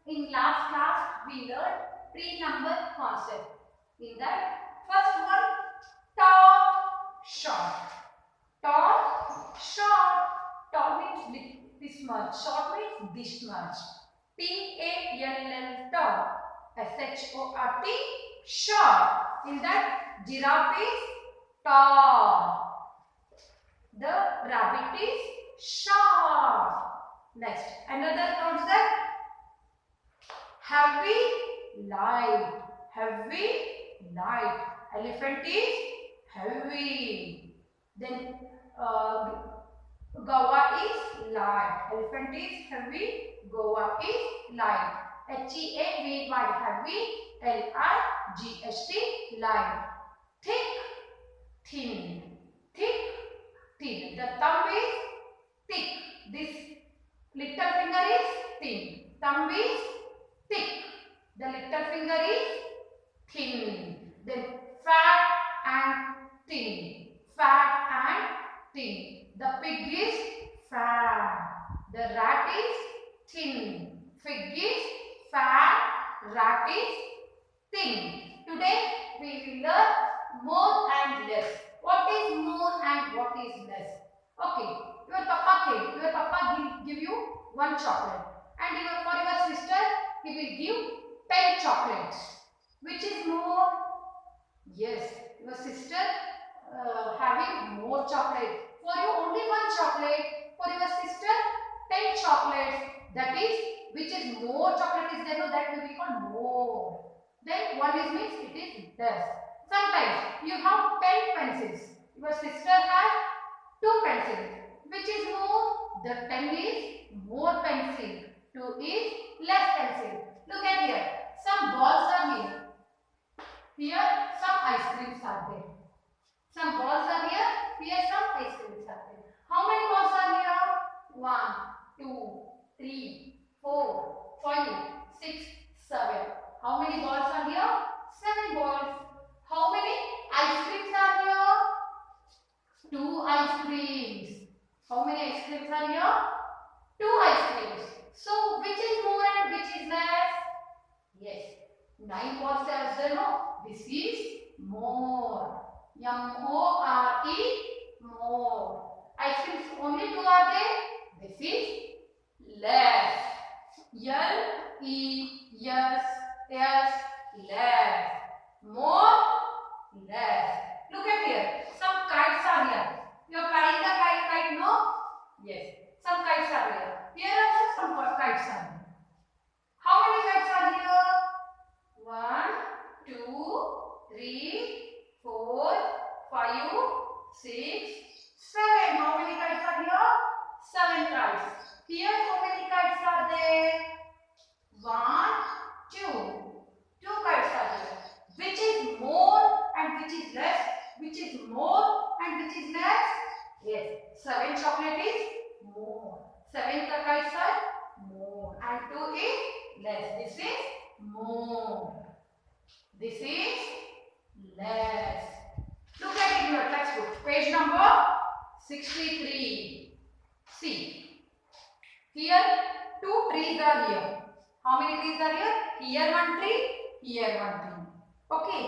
In last class, we learned three number concept. In that, first one, tall, short. Tall, short. Tall means this much. Short means this much. T-A-L-L, tall. S-H-O-R-T, short. In that, giraffe is tall. The rabbit is short. Next, another concept, heavy, light. Heavy, light. Elephant is heavy. Then Goa is light. Elephant is heavy. Goa is light. H-E-A-V-Y, heavy. L-I-G-H-T, light. Thick, thin. Thick, thin. The thumb is thick. This little finger is thin. Thumb is thick. The little finger is thin. Then fat and thin. Fat and thin. The pig is fat. The rat is thin. Pig is fat. Rat is thin. Today we will learn more and less. What is more and what is less? Okay. Your papa give you one chocolate, and for your sister he will give 10 chocolates. Which is more? Yes, your sister having more chocolate. For you only one chocolate. For your sister 10 chocolates. That is, which is more chocolate is there? No, that will be called more. Then one is means it is less. Sometimes you have 10 pencils. Your sister has 2 pencils. Which is more? The 10 is more pencil. 2 is less pencil. Look at here. Some balls are here. Here some ice creams are there. Some balls are here. Here some ice creams are there. How many balls are here? 1, 2, 3, 4, 5, 6, 7. How many balls are here? 7 balls. How many ice creams are here? 2 ice creams. How many ice creams are here? 2 ice creams. So, which is more and which is less? Yes. 9 balls are there, no? This is more. M-O-R-E, more. Ice creams only 2 are there. This is less. L-E-S-S, less. More, less. Look at here. Some kites are here. You are flying the kite, no? Yes. Some kites are here. Here also some kites are here. How many kites are here? 1, 2, 3, 4, 5, 6, 7. How many kites are here? 7 kites. Here how many kites are there? 1, 2. 2 kites are there. Which is more and which is less? Which is more and which is less? Yes. 7 chocolate is more. 7 kites are more. And 2 is less. This is more. This is less. Look at it in your textbook. Page number 63. See. Here 2 trees are here. How many trees are here? Here 1 tree. Here 1 tree. Okay.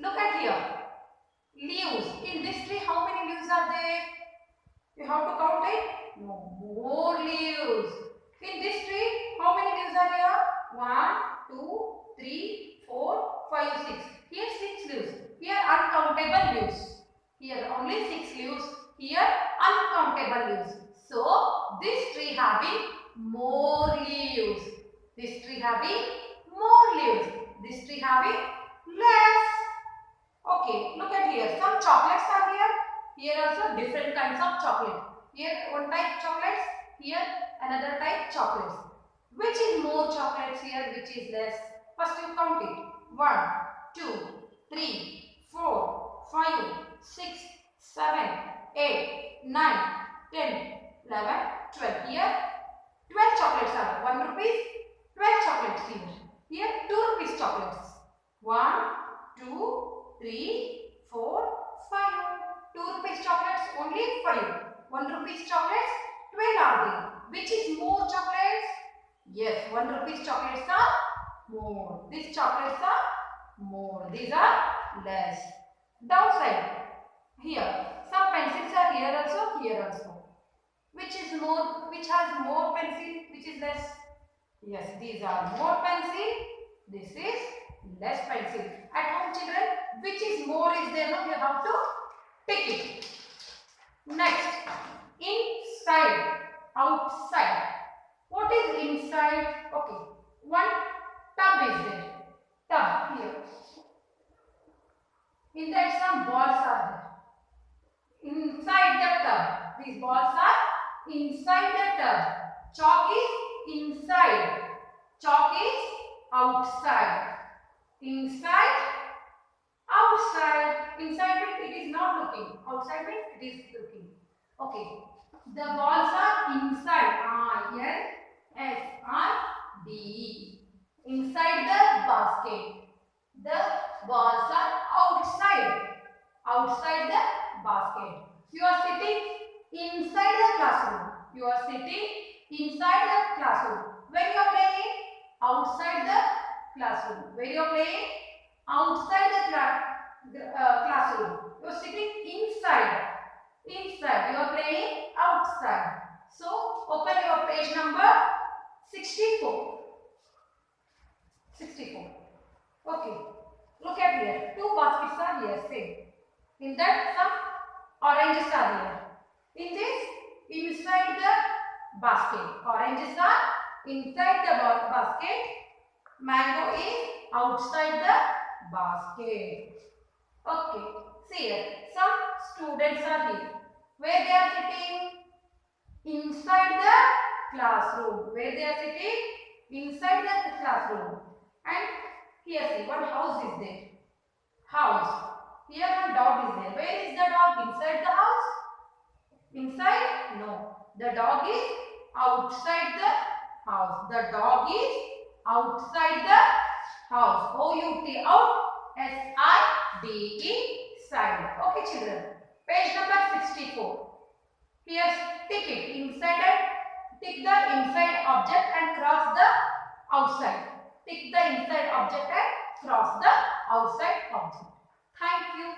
Look at here. Leaves. In this tree, how many leaves are there? You have to count it. No. More leaves. In this tree, how many leaves are here? 1, 2, 3, 4, 5, 6. Here 6 leaves. Here uncountable leaves. Here only 6 leaves. Here uncountable leaves. So, this tree having more leaves. This tree having more leaves. This tree having less. Okay, look at here. Some chocolates are here. Here also different kinds of chocolate. Here one type chocolates. Here another type chocolates. Which is more chocolates here? Which is less? First you count it. 1, 2, 3, 4, 5, 6, 7, 8, 9, 10, 11, 12. Here 12 chocolates are 1 rupees. 12 chocolates here. Here 2 rupees chocolates. 1, 2, 3, 4, 5. 2 rupees chocolates only 5. 1 rupees chocolates 12 are there. Which is more chocolates? Yes, 1 1 rupees chocolates are more. These chocolates are more. These are less. Downside. Here. Some pencils are here also, here also. Which is more? Which has more pencil? Which is less? Yes, these are more pencil. This is less pencil. At home, children, which is more is there? No, you have to take it. Next, inside, outside. What is inside? Okay, one tub is there. Tub here. In that some balls are there. Inside the tub, these balls are inside the tub. Chalk is inside. Chalk is outside. Inside, outside. Inside means it is not looking. Outside means it is looking. Okay. The balls are inside. I-N-S-I-D-E. Inside the basket. The balls are outside. Outside the basket. You are sitting inside the classroom. You are sitting inside the classroom. When you are playing? Outside the classroom. When you are playing? Outside the classroom. You are sitting inside. Inside. You are playing outside. So, open your page number 64. 64. Okay. Look at here. Two baskets are here. Same. In that some oranges are there. In this, inside the basket. Oranges are inside the basket. Mango is outside the basket. Okay. See here. Some students are here. Where they are sitting? Inside the classroom. Where they are sitting? Inside the classroom. And here see, one house is there. House. Here one dog is there. Where is the dog? Inside the house? Inside? No. The dog is outside the house. The dog is outside the house. O-U-T, out. S-I-D-E, side. Okay, children. Page number 64. Here, tick it inside and tick the inside object and cross the outside. Tick the inside object and cross the outside object. Thank you.